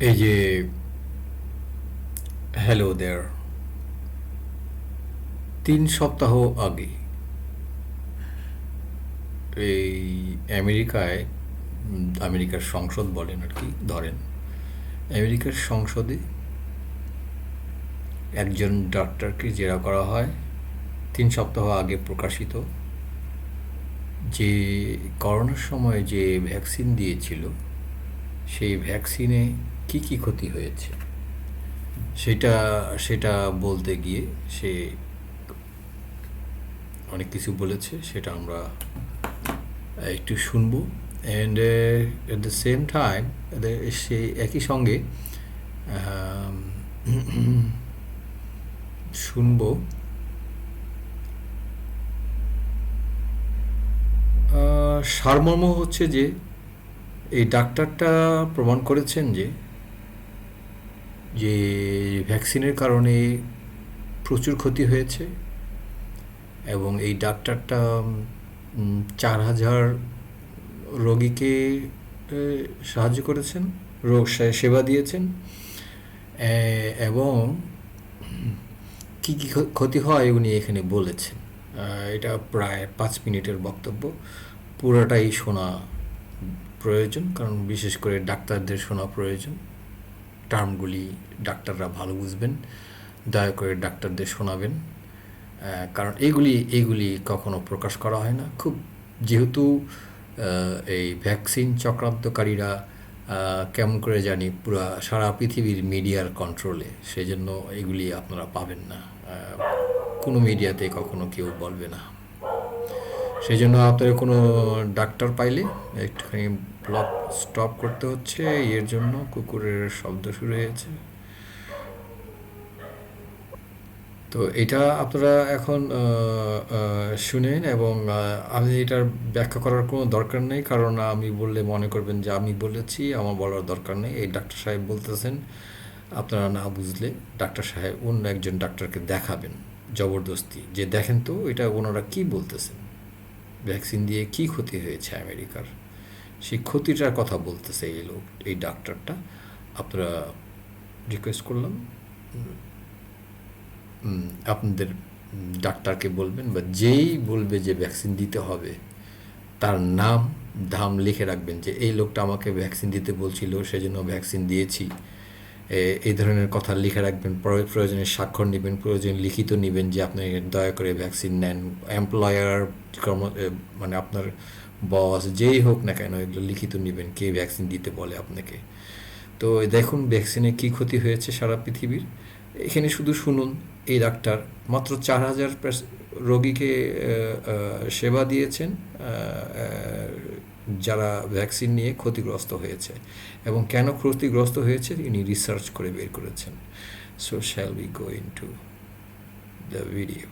এই যে হ্যালো দেয়ার 3 সপ্তাহ আগে এই আমেরিকায় আমেরিকার সংসদ বলেন আর কি ধরেন আমেরিকার সংসদে একজন ডাক্তারকে জেরা করা হয় 3 সপ্তাহ আগে প্রকাশিত যে করোনার সময় যে ভ্যাকসিন দিয়েছিল সেই ভ্যাকসিনে কি কি ক্ষতি হয়েছে সেটা সেটা বলতে গিয়ে সে অনেক কিছু বলেছে সেটা আমরা একটু শুনবো and at the same time সে একই সঙ্গে আম, শুনবো সারমর্ম হচ্ছে যে এই ডাক্তারটা প্রমাণ করেছেন যে যে ভ্যাকসিনের কারণে প্রচুর ক্ষতি হয়েছে এবং এই ডাক্তারটা 4,000 রোগীকে সাহায্য করেছেন সেবা দিয়েছেন এবং কি কি ক্ষতি হয় উনি এখানে বলেছেন এটা প্রায় 5 মিনিটের বক্তব্য পুরোটাই শোনা প্রয়োজন কারণ বিশেষ করে ডাক্তারদের শোনা প্রয়োজন টার্মগুলি ডাক্তাররা ভালো বুঝবেন দয়া করে ডাক্তারদের শোনাবেন কারণ এইগুলি কখনো প্রকাশ করা হয় না খুব যেহেতু এই ভ্যাকসিন চক্রান্তকারীরা কেমন করে জানি পুরো সারা পৃথিবীর মিডিয়ার কন্ট্রোলে সেজন্য এগুলি আপনারা পাবেন না কোনো মিডিয়াতে কখনো কেউ বলবে না সেই জন্য আপনার কোনো ডাক্তার পাইলে একটুখানি ব্লগ স্টপ করতে হচ্ছে এর জন্য কুকুরের শব্দ শুরু হয়েছে তো এটা আপনারা এখন শুনেন এবং আমি এটার ব্যাখ্যা করার কোনো দরকার নেই কারণ আমি বললে মনে করবেন যে আমি বলেছি আমার বলার দরকার নেই এই ডাক্তার সাহেব বলতেছেন আপনারা না বুঝলে ডাক্তার সাহেব অন্য একজন ডাক্তারকে দেখাবেন জবরদস্তি যে দেখেন তো এটা ওনারা কি বলতেছেন ভ্যাকসিন দিয়ে কি ক্ষতি হয়েছে আমেরিকার সেই ক্ষতিটার কথা বলতেছে এই ডাক্তারটা আপনারা রিকোয়েস্ট করলাম আপনাদের ডাক্তারকে বলবেন বা যেই বলবে যে ভ্যাকসিন দিতে হবে তার নাম ধাম লিখে রাখবেন যে এই লোকটা আমাকে ভ্যাকসিন দিতে বলছিল সেজন্য ভ্যাকসিন দিয়েছি এই ধরনের কথা লিখে রাখবেন প্রয়োজনে স্বাক্ষর নেবেন প্রয়োজনে লিখিত নেবেন যে আপনি দয়া করে ভ্যাকসিন নেন এমপ্লয়ার মানে আপনার বস যেই হোক না কেন এগুলো লিখিত নেবেন কে ভ্যাকসিন দিতে বলে আপনাকে তো দেখুন ভ্যাকসিনে কী ক্ষতি হয়েছে সারা পৃথিবীর এখানে শুধু শুনুন এই ডাক্তার মাত্র 4,000 রোগীকে সেবা দিয়েছেন যারা ভ্যাকসিন নিয়ে ক্ষতিগ্রস্ত হয়েছে এবং কেন ক্ষতিগ্রস্ত হয়েছে ইনি রিসার্চ করে বের করেছেন so shall we go into the video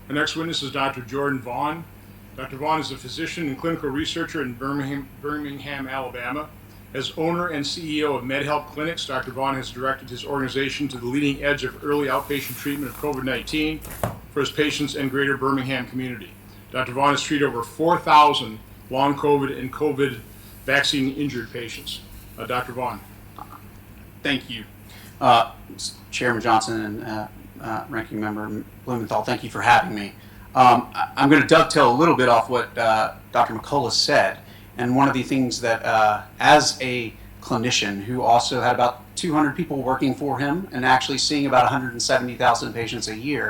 The next witness is Dr. Jordan Vaughn. Dr. Vaughn is a physician and clinical researcher in Birmingham, Alabama. As owner and CEO of MedHelp Clinics, Dr. Vaughn has directed his organization to the leading edge of early outpatient treatment of COVID-19 for his patients and greater Birmingham community. Dr. Vaughn has treated over 4,000 long COVID and COVID vaccine injured patients. Dr. Vaughn. Thank you, Chairman Johnson and Ranking Member Blumenthal. Thank you for having me. I'm going to dovetail a little bit off what Dr. McCullough said. And one of the things that, as a clinician who also had about 200 people working for him and actually seeing about 170,000 patients a year,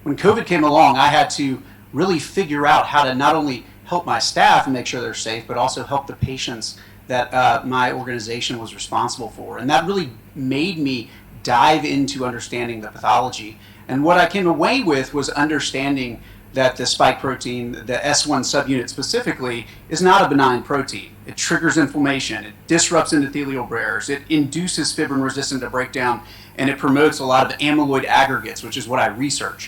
when COVID came along, I had to really figure out how to not only help my staff and make sure they're safe, but also help the patients that my organization was responsible for. And that really made me dive into understanding the pathology. And what I came away with was understanding that the spike protein, the S1 subunit specifically, is not a benign protein. It triggers inflammation, it disrupts endothelial barriers, it induces fibrin resistant to breakdown, and it promotes a lot of amyloid aggregates, which is what I research.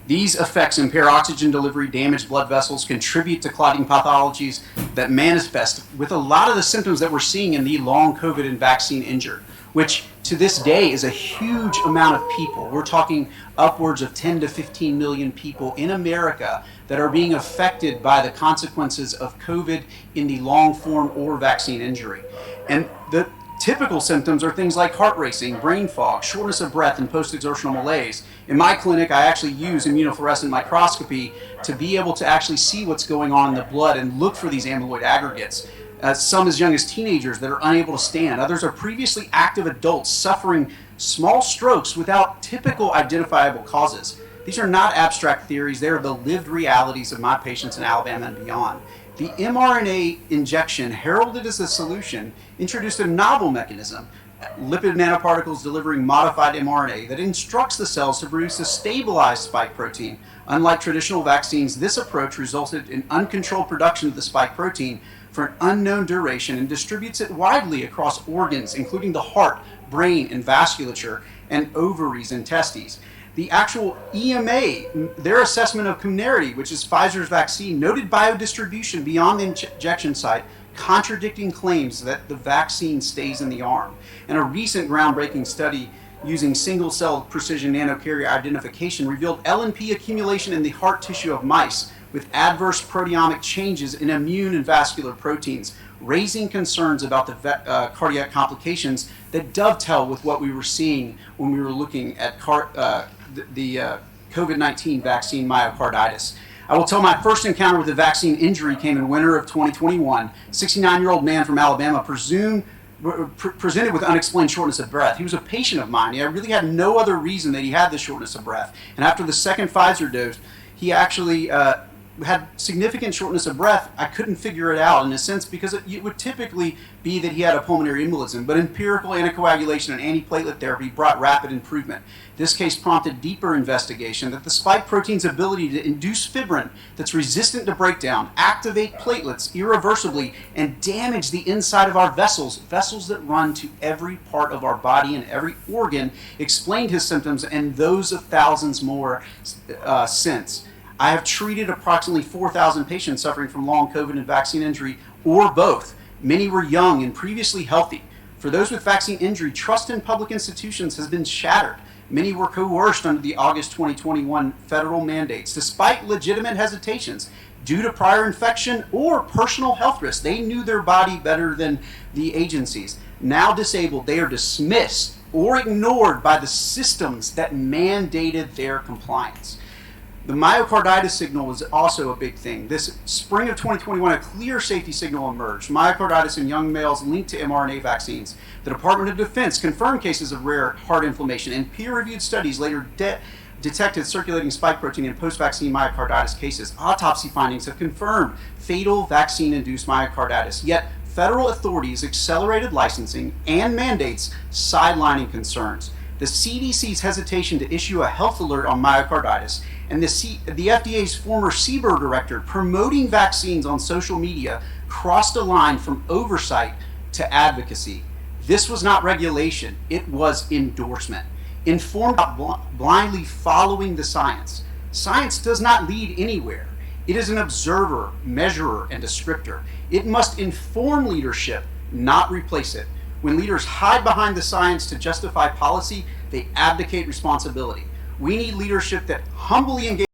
These effects impair oxygen delivery, damage blood vessels, contribute to clotting pathologies that manifest with a lot of the symptoms that we're seeing in the long COVID and vaccine injured, which to this day is a huge amount of people. We're talking upwards of 10 to 15 million people in America that are being affected by the consequences of COVID in the long form or vaccine injury. And the typical symptoms are things like heart racing, brain fog, shortness of breath, and post-exertional malaise. In my clinic, I actually use immunofluorescent microscopy to be able to actually see what's going on in the blood and look for these amyloid aggregates. Some as young as teenagers that are unable to stand. Others are previously active adults suffering small strokes without typical identifiable causes. These are not abstract theories. They are the lived realities of my patients in Alabama and beyond. The mRNA injection, heralded as a solution, introduced a novel mechanism, lipid nanoparticles delivering modified mRNA that instructs the cells to produce a stabilized spike protein. Unlike traditional vaccines, this approach resulted in uncontrolled production of the spike protein for an unknown duration and distributes it widely across organs, including the heart, brain, and vasculature, and ovaries and testes. The actual EMA, their assessment of Comirnaty, which is Pfizer's vaccine, noted biodistribution beyond the injection site, contradicting claims that the vaccine stays in the arm. And a recent groundbreaking study using single-cell precision nanocarrier identification revealed LNP accumulation in the heart tissue of mice with adverse proteomic changes in immune and vascular proteins, raising concerns about the cardiac complications that dovetail with what we were seeing when we were looking at the COVID-19 vaccine myocarditis. I will tell my first encounter with a vaccine injury came in winter of 2021. 69-year-old man from Alabama presented with unexplained shortness of breath. He was a patient of mine. I really had no other reason that he had this shortness of breath. And after the second Pfizer dose, he actually had significant shortness of breath. I couldn't figure it out in a sense because it would typically be that he had a pulmonary embolism, but empirical anticoagulation and antiplatelet therapy brought rapid improvement. This case prompted deeper investigation that the spike protein's ability to induce fibrin that's resistant to breakdown, activate platelets irreversibly, and damage the inside of our vessels that run to every part of our body and every organ, explained his symptoms and those of thousands more since. I have treated approximately 4,000 patients suffering from long COVID and vaccine injury, or both. Many were young and previously healthy. For those with vaccine injury, trust in public institutions has been shattered. Many were coerced under the August 2021 federal mandates, despite legitimate hesitations due to prior infection or personal health risks. They knew their body better than the agencies. Now disabled, they are dismissed or ignored by the systems that mandated their compliance. The myocarditis signal was also a big thing. This spring of 2021, a clear safety signal emerged. Myocarditis in young males linked to mRNA vaccines. The Department of Defense confirmed cases of rare heart inflammation, and peer-reviewed studies later detected circulating spike protein in post-vaccine myocarditis cases. Autopsy findings have confirmed fatal vaccine-induced myocarditis. Yet, federal authorities accelerated licensing and mandates, sidelining concerns. The CDC's hesitation to issue a health alert on myocarditis and the FDA's former CBER director promoting vaccines on social media crossed a line from oversight to advocacy. This was not regulation, it was endorsement. Informed about blindly following the science. Science does not lead anywhere. It is an observer, measurer, and descriptor. It must inform leadership, not replace it. When leaders hide behind the science to justify policy, they abdicate responsibility. We need leadership that humbly engages